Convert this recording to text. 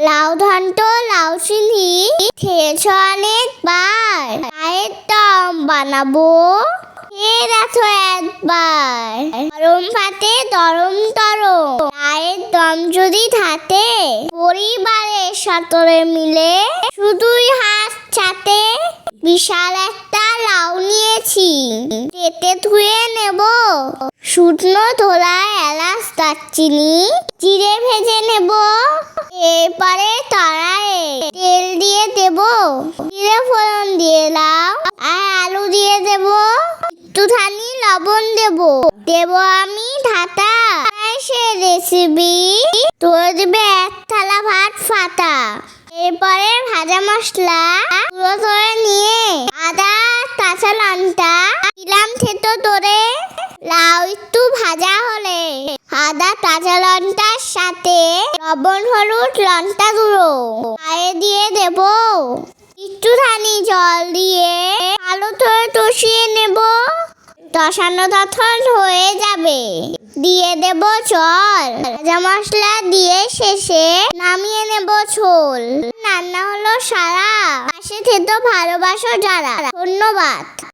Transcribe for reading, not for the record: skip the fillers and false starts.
লাউ ঘন্ট লাউ চিনি খেয়েছ অনেকবার, লাউয়ের দম বানাবো খেয়ে দেখো একবার। গরম ভাতে গরম গরম লাউয়ের দম যদি ধাতে, পরিবারের সাথে মিলে শুধুই হাত চাটে। বিশাল একটা লাউ নিয়েছি, কেটে ধুয়ে নেব। শুকনো ধোলায় এলাচ দারচিনি জিরে ভেজে নেব। এরপরে কড়াইয়ে তেল দিয়ে দেব, জিরে ফোড়ন দিয়ে লাউ আর আলু দিয়ে দেব। একটুখানি লবণ দেব, আমি ঢাকা। সে রেসিপি তুলে দিবে এক থালা ভাত ফাটা। এরপরে ভাজা মশলা গুঁড়ো করে নিয়ে আদা কাঁচা লঙ্কা দিলাম থেতো করে। লাউ একটু ভাজা হলে আদা কাঁচা লঙ্কার সাথে লবণ হলুদ লঙ্কা গুঁড়ো দিয়ে দেব। একটুখানি জল দিয়ে ভালো করে কষিয়ে নেব। কষানো তখন হয়ে যাবে, দিয়ে দেব জল। ভাজা মশলা দিয়ে শেষে নামিয়ে নেব ঝোল। রান্না হলো সারা। পাশে থেতো ভালোবাসো যারা। ধন্যবাদ।